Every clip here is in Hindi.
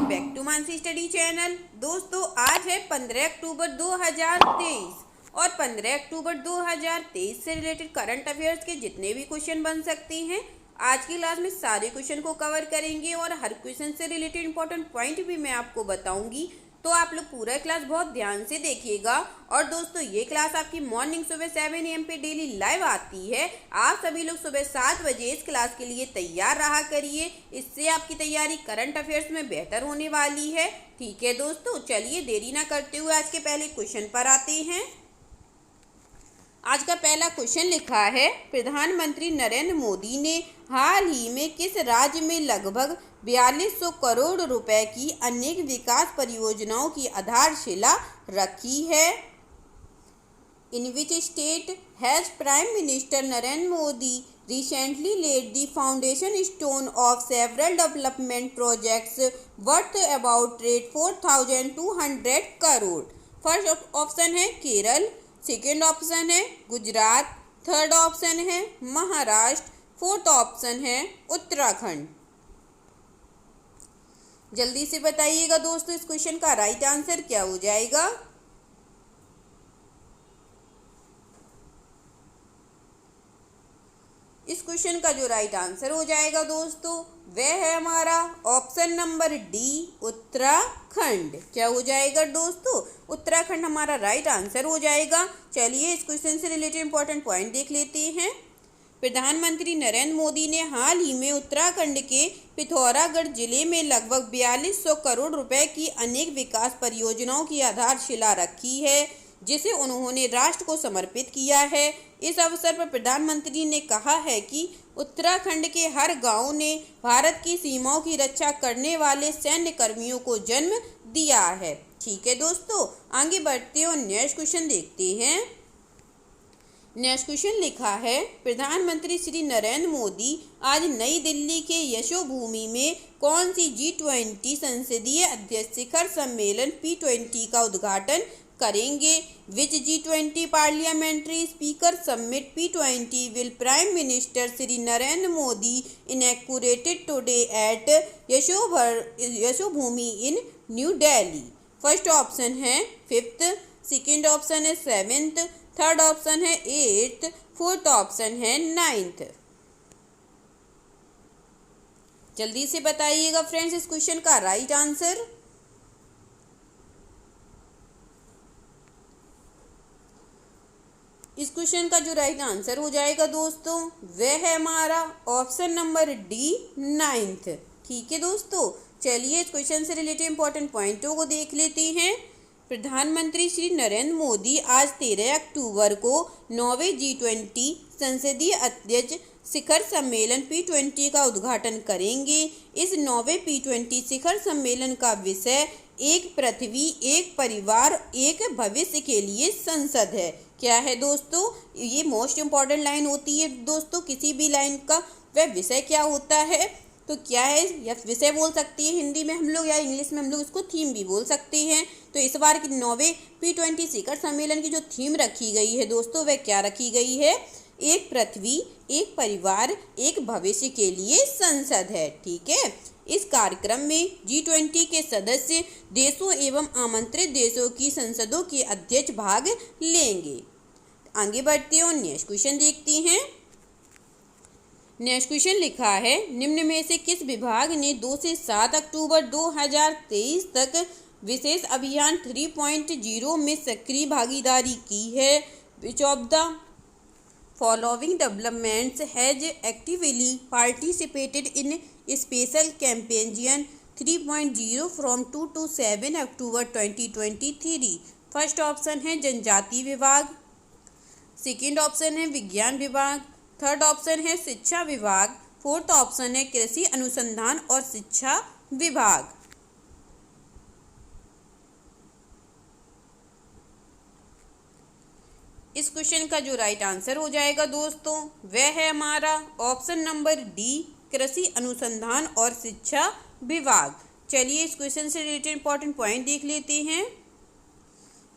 Back to Mansi study channel. दोस्तों आज है 15 अक्टूबर 2023 और 15 अक्टूबर 2023 से रिलेटेड करंट अफेयर्स के जितने भी क्वेश्चन बन सकते हैं आज की क्लास में सारे क्वेश्चन को कवर करेंगे और हर क्वेश्चन से रिलेटेड इंपॉर्टेंट पॉइंट भी मैं आपको बताऊंगी। तो आप लोग पूरा क्लास बहुत ध्यान से देखिएगा। और दोस्तों ये क्लास आपकी मॉर्निंग सुबह 7 AM पे डेली लाइव आती है। आप सभी लोग सुबह 7 बजे इस क्लास के लिए तैयार रहा करिए, इससे आपकी तैयारी करंट अफेयर्स में बेहतर होने वाली है। ठीक है दोस्तों, चलिए देरी ना करते हुए आज के पहले क्वेश्चन पर आते हैं। आज का पहला क्वेश्चन लिखा है, प्रधानमंत्री नरेंद्र मोदी ने हाल ही में किस राज्य में लगभग 4200 करोड़ रुपए की अनेक विकास परियोजनाओं की आधारशिला रखी है? In which state has prime minister Narendra Modi recently laid the foundation stone of several development projects worth about 4,200 crore? First option है केरल, सेकेंड ऑप्शन है गुजरात, थर्ड ऑप्शन है महाराष्ट्र, फोर्थ ऑप्शन है उत्तराखंड। जल्दी से बताइएगा दोस्तों इस क्वेश्चन का राइट आंसर क्या हो जाएगा। इस क्वेश्चन का जो राइट आंसर हो जाएगा दोस्तों वह है हमारा ऑप्शन नंबर डी, उत्तराखंड। क्या हो जाएगा दोस्तों? उत्तराखंड हमारा राइट आंसर हो जाएगा। चलिए इस क्वेश्चन से रिलेटेड इंपॉर्टेंट पॉइंट देख लेते हैं। प्रधानमंत्री नरेंद्र मोदी ने हाल ही में उत्तराखंड के पिथौरागढ़ जिले में लगभग 4200 करोड़ रुपए की अनेक विकास परियोजनाओं की आधारशिला रखी है, जिसे उन्होंने राष्ट्र को समर्पित किया है। इस अवसर पर प्रधानमंत्री ने कहा है कि उत्तराखंड के हर गांव ने भारत की सीमाओं की रक्षा करने वाले सैन्य कर्मियों को जन्म दिया है। ठीक है दोस्तों, आगे बढ़ते हैं और नेक्स्ट क्वेश्चन देखते हैं। नेक्स्ट क्वेश्चन लिखा है, प्रधानमंत्री श्री नरेंद्र मोदी आज नई दिल्ली के यशोभूमि में कौन सी G20 संसदीय अध्यक्ष शिखर सम्मेलन P20 का उद्घाटन करेंगे? विच G20 parliamentary speaker summit P20 will prime minister Shri Narendra Modi inaugurated today at Yashobhoomi in new Delhi? First option है फिफ्थ, सेकेंड ऑप्शन है सेवेंथ, थर्ड ऑप्शन है एट्थ, फोर्थ ऑप्शन है नाइन्थ। जल्दी से बताइएगा फ्रेंड्स इस क्वेश्चन का राइट आंसर। इस क्वेश्चन का जो राइट आंसर हो जाएगा दोस्तों वह है हमारा ऑप्शन नंबर डी, नाइन्थ। ठीक है दोस्तों, चलिए इस क्वेश्चन से रिलेटेड इंपॉर्टेंट पॉइंटों को देख लेते हैं। प्रधानमंत्री श्री नरेंद्र मोदी आज 13 अक्टूबर को 9वें G20 संसदीय अध्यक्ष शिखर सम्मेलन P20 का उद्घाटन करेंगे। इस 9वें P20 शिखर सम्मेलन का विषय एक पृथ्वी, एक परिवार, एक भविष्य के लिए संसद है। क्या है दोस्तों? ये मोस्ट इम्पॉर्टेंट लाइन होती है दोस्तों किसी भी लाइन का, वह विषय क्या होता है। तो क्या है, या विषय बोल सकती है हिंदी में हम लोग, या इंग्लिश में हम लोग इसको थीम भी बोल सकते हैं। तो इस बार की 9वें P20 शिखर सम्मेलन की जो थीम रखी गई है दोस्तों वह क्या रखी गई है? एक पृथ्वी, एक परिवार, एक भविष्य के लिए संसद है। ठीक है, इस कार्यक्रम में G20 के सदस्य देशों एवं आमंत्रित देशों की संसदों के अध्यक्ष भाग लेंगे। आगे बढ़ते हैं और नेक्स्ट क्वेश्चन देखते हैं। नेक्स्ट क्वेश्चन लिखा है, निम्न में से किस विभाग ने 2 से 7 अक्टूबर 2023 तक विशेष अभियान 3.0 में सक्रिय भागीदारी की है? Which of the following developments has actively participated in special campaign 3.0 from 2 to 7 October 2023? First option है जनजाति विभाग, सेकेंड ऑप्शन है विज्ञान विभाग, थर्ड ऑप्शन है शिक्षा विभाग, फोर्थ ऑप्शन है कृषि अनुसंधान और शिक्षा विभाग। इस क्वेश्चन का जो राइट आंसर हो जाएगा दोस्तों वह है हमारा ऑप्शन नंबर डी, कृषि अनुसंधान और शिक्षा विभाग। चलिए इस क्वेश्चन से रिलेटेड इंपॉर्टेंट पॉइंट देख लेते हैं।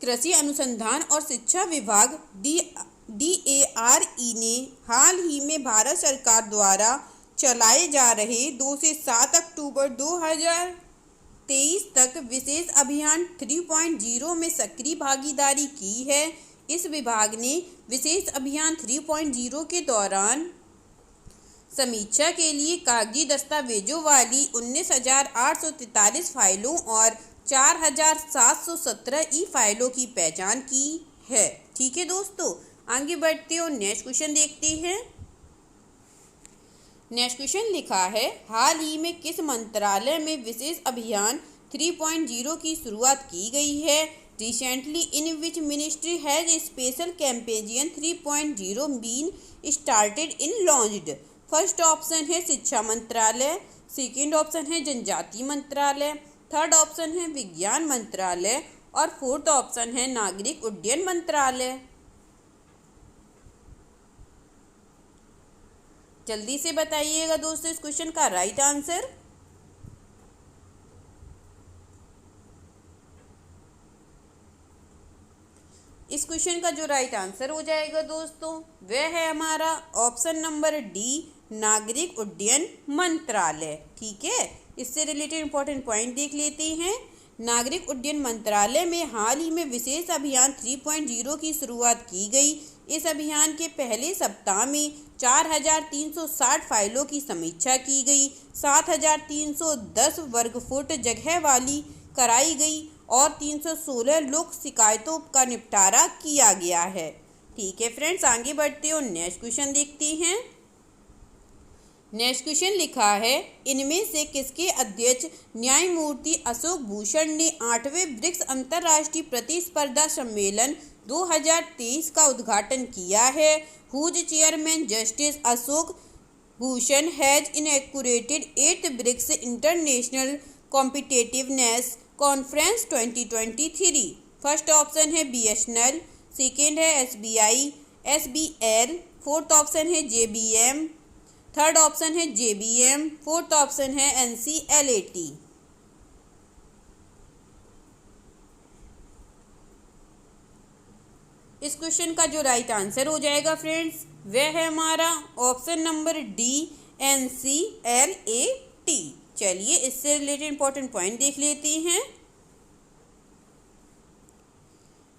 कृषि अनुसंधान और शिक्षा विभाग DARE ने हाल ही में भारत सरकार द्वारा चलाए जा रहे 2 से 7 अक्टूबर 2023 तक विशेष अभियान 3.0 में सक्रिय भागीदारी की है। इस विभाग ने विशेष अभियान 3.0 के दौरान समीक्षा के लिए कागजी दस्तावेजों वाली 19,843 फाइलों और 4,717 ई फाइलों की पहचान की है। ठीक है दोस्तों, आगे बढ़ते और नेक्स्ट क्वेश्चन देखते हैं। नेक्स्ट क्वेश्चन लिखा है, हाल ही में किस मंत्रालय में विशेष अभियान 3.0 की शुरुआत की गई है? Recently in which ministry has a special campaign 3.0 been started in launched? First option है शिक्षा मंत्रालय, सेकेंड ऑप्शन है जनजातीय मंत्रालय, थर्ड ऑप्शन है विज्ञान मंत्रालय और फोर्थ ऑप्शन है नागरिक उड्डयन मंत्रालय। जल्दी से बताइएगा दोस्तों इस क्वेश्चन का राइट आंसर। इस क्वेश्चन का जो राइट आंसर हो जाएगा दोस्तों वह है हमारा ऑप्शन नंबर डी, नागरिक उड्डयन मंत्रालय। ठीक है, इससे रिलेटेड इंपॉर्टेंट पॉइंट देख लेते हैं। नागरिक उड्डयन मंत्रालय में हाल ही में विशेष अभियान 3.0 की शुरुआत की गई। इस अभियान के पहले सप्ताह में 4,360 फाइलों की समीक्षा की गई, 7,310 वर्ग फुट जगह वाली कराई गई और 316 लोक शिकायतों का निपटारा किया गया है। ठीक है फ्रेंड्स, आगे बढ़ते और नेक्स्ट क्वेश्चन देखते हैं। नेक्स्ट क्वेश्चन लिखा है, इनमें से किसके अध्यक्ष न्यायमूर्ति अशोक भूषण ने 8वें ब्रिक्स अंतर्राष्ट्रीय प्रतिस्पर्धा सम्मेलन 2023 का उद्घाटन किया है? Whose chairman justice Ashok Bhushan has inaugurated 8th BRICS international competitiveness conference 2023। First option है BSNL, सेकेंड है SBL, फोर्थ ऑप्शन है JBM, थर्ड ऑप्शन है JBM, फोर्थ ऑप्शन है NCLAT। इस क्वेश्चन का जो राइट आंसर हो जाएगा फ्रेंड्स वह है हमारा ऑप्शन नंबर डी, NCLAT। चलिए इससे रिलेटेड इंपॉर्टेंट पॉइंट देख लेते हैं।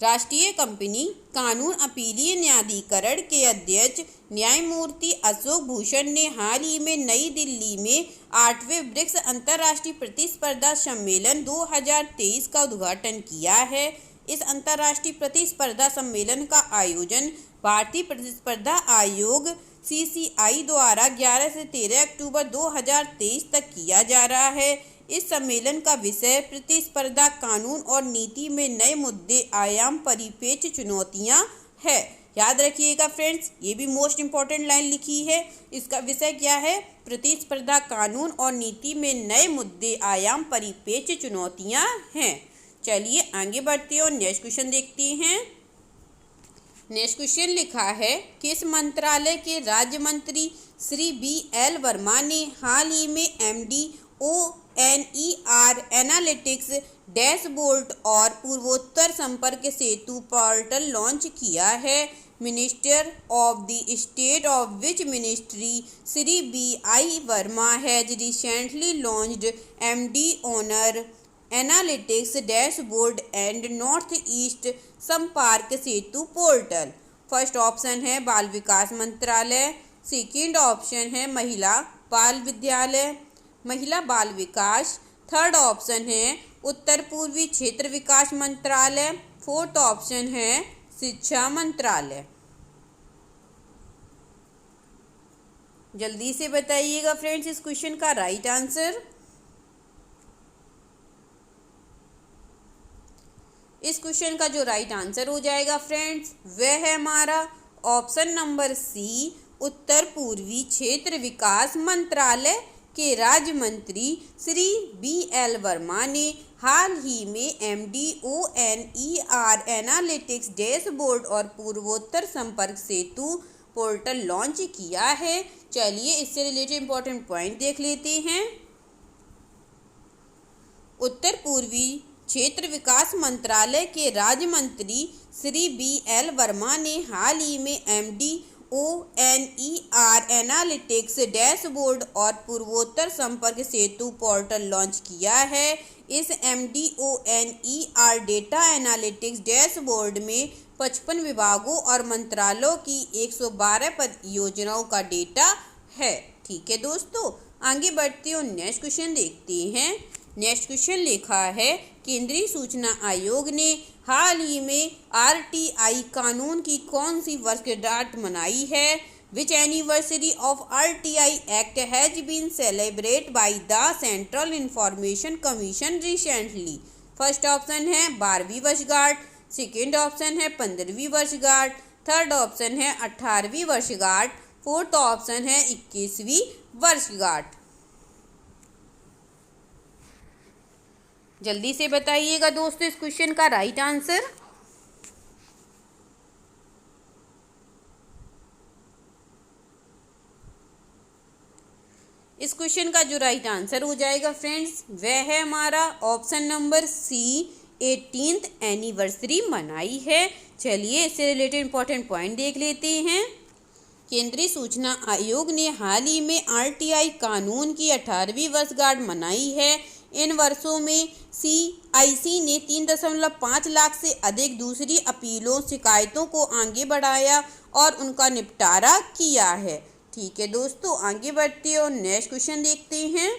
राष्ट्रीय कंपनी कानून अपीलीय न्यायाधिकरण के अध्यक्ष न्यायमूर्ति अशोक भूषण ने हाल ही में नई दिल्ली में 8वें ब्रिक्स अंतर्राष्ट्रीय प्रतिस्पर्धा सम्मेलन 2023 का उद्घाटन किया है। इस अंतर्राष्ट्रीय प्रतिस्पर्धा सम्मेलन का आयोजन भारतीय प्रतिस्पर्धा आयोग CCI द्वारा 11 से 13 अक्टूबर 2023 तक किया जा रहा है। इस सम्मेलन का विषय प्रतिस्पर्धा कानून और नीति में नए मुद्दे, आयाम, परिप्रेक्ष्य, चुनौतियां है। याद रखिएगा फ्रेंड्स, ये भी मोस्ट इम्पॉर्टेंट लाइन लिखी है। इसका विषय क्या है? प्रतिस्पर्धा कानून और नीति में नए मुद्दे, आयाम, परिप्रेक्ष्य, चुनौतियां हैं। चलिए आगे बढ़ते और नेक्स्ट क्वेश्चन देखते हैं। नेक्स्ट क्वेश्चन लिखा है, किस मंत्रालय के राज्य मंत्री श्री BL वर्मा ने हाल ही में MDONER एनालिटिक्स डैशबोर्ड और पूर्वोत्तर संपर्क सेतु पोर्टल लॉन्च किया है? Minister of the state of which ministry Shri BI Verma has recently launched MDONER analytics dashboard and north east संपर्क सेतु पोर्टल? फर्स्ट ऑप्शन है बाल विकास मंत्रालय, सेकेंड ऑप्शन है महिला बाल विकास, थर्ड ऑप्शन है उत्तर पूर्वी क्षेत्र विकास मंत्रालय, फोर्थ ऑप्शन है शिक्षा मंत्रालय। जल्दी से बताइएगा फ्रेंड्स इस क्वेश्चन का राइट आंसर। इस क्वेश्चन का जो राइट आंसर हो जाएगा फ्रेंड्स वह है हमारा ऑप्शन नंबर सी, उत्तर पूर्वी क्षेत्र विकास मंत्रालय के राज्य मंत्री श्री BL वर्मा ने हाल ही में MDONER एनालिटिक्स डैशबोर्ड और पूर्वोत्तर संपर्क सेतु पोर्टल लॉन्च किया है। चलिए इससे रिलेटेड इंपॉर्टेंट पॉइंट देख लेते हैं। उत्तर पूर्वी क्षेत्र विकास मंत्रालय के राज्य मंत्री श्री BL वर्मा ने हाल ही में एनालिटिक्स डैशबोर्ड और पूर्वोत्तर संपर्क सेतु पोर्टल लॉन्च किया है। इस MDONER डेटा एनालिटिक्स डैशबोर्ड में 55 विभागों और मंत्रालयों की 112 परियोजनाओं का डेटा है। ठीक है दोस्तों, आगे बढ़ते हैं, नेक्स्ट क्वेश्चन देखते हैं। नेक्स्ट क्वेश्चन लिखा है, केंद्रीय सूचना आयोग ने हाल ही में RTI कानून की कौन सी वर्षगांठ मनाई है? Which anniversary of RTI act has been celebrate by the central information commission recently? First option है 12वीं वर्षगांठ, सेकेंड ऑप्शन है 15वीं वर्षगांठ, थर्ड ऑप्शन है 18वीं वर्षगांठ, फोर्थ ऑप्शन है 21वीं वर्षगांठ। जल्दी से बताइएगा दोस्तों इस क्वेश्चन का राइट आंसर। इस क्वेश्चन का जो राइट आंसर हो जाएगा फ्रेंड्स, वह है हमारा option number C, 18th anniversary मनाई है। चलिए इससे रिलेटेड इंपॉर्टेंट पॉइंट देख लेते हैं। केंद्रीय सूचना आयोग ने हाल ही में RTI कानून की 18वीं वर्षगांठ मनाई है। इन वर्षों में CIC ने 3.5 लाख से अधिक दूसरी अपीलों शिकायतों को आगे बढ़ाया और उनका निपटारा किया है। ठीक है दोस्तों, आगे बढ़ते हैं और नेक्स्ट क्वेश्चन देखते हैं।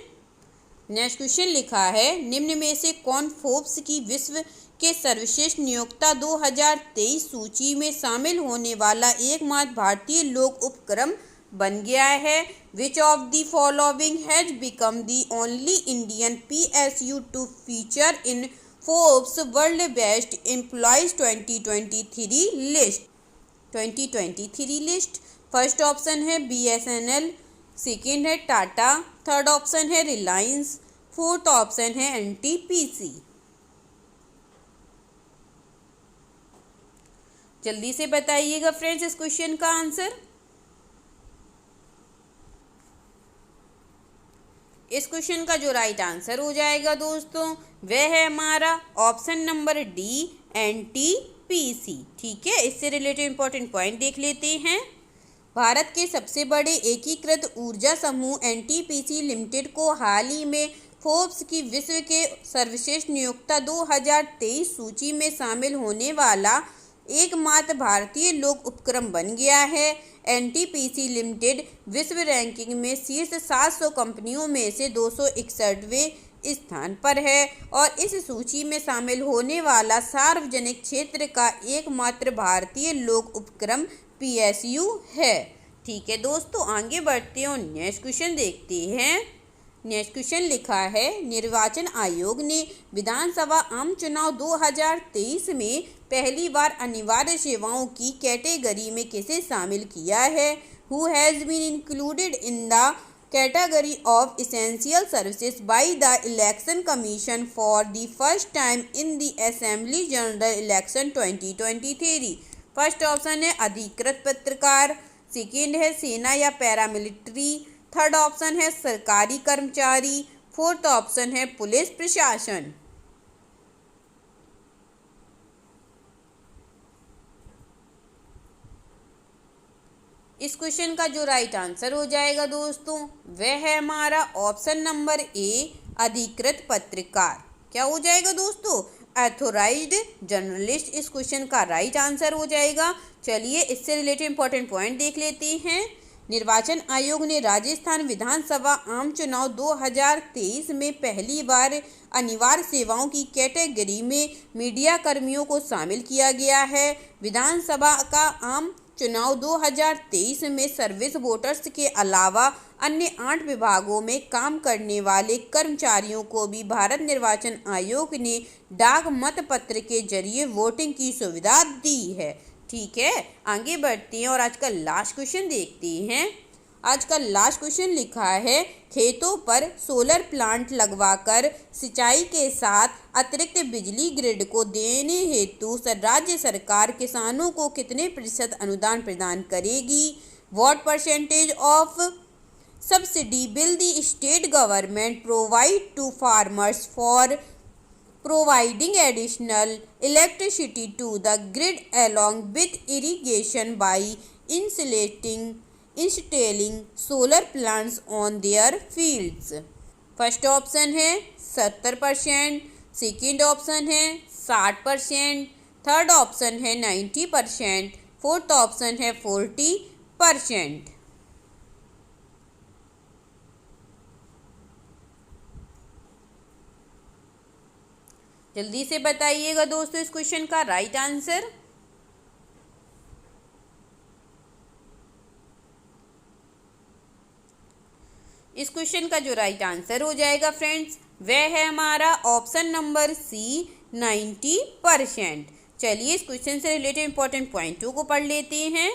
नेक्स्ट क्वेश्चन लिखा है, निम्न में से कौन फोर्ब्स की विश्व के सर्वश्रेष्ठ नियोक्ता 2023 सूची में शामिल होने वाला एकमात्र भारतीय लोक उपक्रम बन गया है? Which of the following has become the only Indian PSU to feature in Forbes world best employers 2023 list? First option है BSNL, सेकेंड है टाटा, थर्ड ऑप्शन है रिलायंस, फोर्थ ऑप्शन है NTPC। जल्दी से बताइएगा फ्रेंड्स इस क्वेश्चन का आंसर। इस क्वेश्चन का जो राइट आंसर हो जाएगा दोस्तों, वह है हमारा ऑप्शन नंबर डी, NTPC। ठीक है, इससे रिलेटेड इंपॉर्टेंट पॉइंट देख लेते हैं। भारत के सबसे बड़े एकीकृत ऊर्जा समूह NTPC लिमिटेड को हाल ही में फोर्ब्स की विश्व के सर्वश्रेष्ठ नियोक्ता 2023 सूची में शामिल होने वाला एकमात्र भारतीय लोक उपक्रम बन गया है। NTPC लिमिटेड विश्व रैंकिंग में शीर्ष 700 कंपनियों में से 261वें स्थान पर है और इस सूची में शामिल होने वाला सार्वजनिक क्षेत्र का एकमात्र भारतीय लोक उपक्रम PSU है। ठीक है दोस्तों, आगे बढ़ते हैं और नेक्स्ट क्वेश्चन देखते हैं। नेक्स्ट क्वेश्चन लिखा है, निर्वाचन आयोग ने विधानसभा आम चुनाव 2023 में पहली बार अनिवार्य सेवाओं की कैटेगरी में किसे शामिल किया है? Who has been included in the category of essential services by the election commission for the first time in the assembly general election 2023? First option है अधिकृत पत्रकार, सेकेंड है सेना या पैरामिलिट्री, थर्ड ऑप्शन है सरकारी कर्मचारी, फोर्थ ऑप्शन है पुलिस प्रशासन। इस क्वेश्चन का जो राइट आंसर हो जाएगा दोस्तों, वह है हमारा ऑप्शन नंबर ए, अधिकृत पत्रकार। क्या हो जाएगा दोस्तों? ऑथोराइज्ड जर्नलिस्ट इस क्वेश्चन का राइट आंसर हो जाएगा। चलिए इससे रिलेटेड इंपॉर्टेंट पॉइंट देख लेते हैं। निर्वाचन आयोग ने राजस्थान विधानसभा आम चुनाव 2023 में पहली बार अनिवार्य सेवाओं की कैटेगरी में मीडिया कर्मियों को शामिल किया गया है। विधानसभा का आम चुनाव 2023 में सर्विस वोटर्स के अलावा अन्य 8 विभागों में काम करने वाले कर्मचारियों को भी भारत निर्वाचन आयोग ने डाक मतपत्र के जरिए वोटिंग की सुविधा दी है। ठीक है, आगे बढ़ते हैं और आज का लास्ट क्वेश्चन देखते हैं। आज का लास्ट क्वेश्चन लिखा है, खेतों पर सोलर प्लांट लगवाकर सिंचाई के साथ अतिरिक्त बिजली ग्रिड को देने हेतु राज्य सरकार किसानों को कितने प्रतिशत अनुदान प्रदान करेगी? What percentage of subsidy will the state government provide to farmers for providing additional electricity to the grid along with irrigation by installing solar plants on their fields. First option है 70%, सेकेंड ऑप्शन है 60%, थर्ड ऑप्शन है 90%, फोर्थ ऑप्शन है 40%। जल्दी से बताइएगा दोस्तों इस क्वेश्चन का राइट आंसर। इस क्वेश्चन का जो राइट आंसर हो जाएगा फ्रेंड्स, वह है हमारा ऑप्शन नंबर सी 90%। चलिए इस क्वेश्चन से रिलेटेड इंपॉर्टेंट पॉइंटों को पढ़ लेते हैं।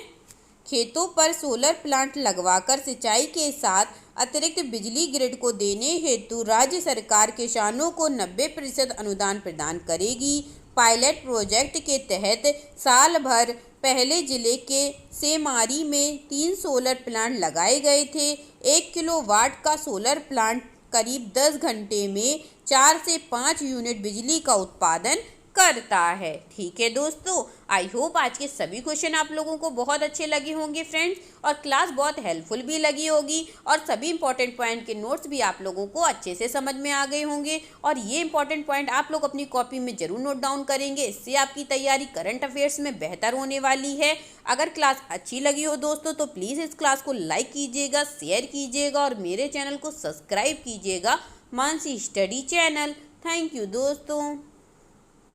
खेतों पर सोलर प्लांट लगवाकर सिंचाई के साथ अतिरिक्त बिजली ग्रिड को देने हेतु राज्य सरकार किसानों को 90% अनुदान प्रदान करेगी। पायलट प्रोजेक्ट के तहत साल भर पहले जिले के सेमारी में 3 सोलर प्लांट लगाए गए थे। 1 किलोवाट का सोलर प्लांट करीब 10 घंटे में 4 से 5 यूनिट बिजली का उत्पादन करता है। ठीक है दोस्तों, आई होप आज के सभी क्वेश्चन आप लोगों को बहुत अच्छे लगे होंगे फ्रेंड्स, और क्लास बहुत हेल्पफुल भी लगी होगी, और सभी इंपॉर्टेंट पॉइंट के नोट्स भी आप लोगों को अच्छे से समझ में आ गए होंगे। और ये इंपॉर्टेंट पॉइंट आप लोग अपनी कॉपी में जरूर नोट डाउन करेंगे, इससे आपकी तैयारी करंट अफेयर्स में बेहतर होने वाली है। अगर क्लास अच्छी लगी हो दोस्तों तो प्लीज़ इस क्लास को लाइक कीजिएगा, शेयर कीजिएगा और मेरे चैनल को सब्सक्राइब कीजिएगा, Mansi study channel. Thank you दोस्तों।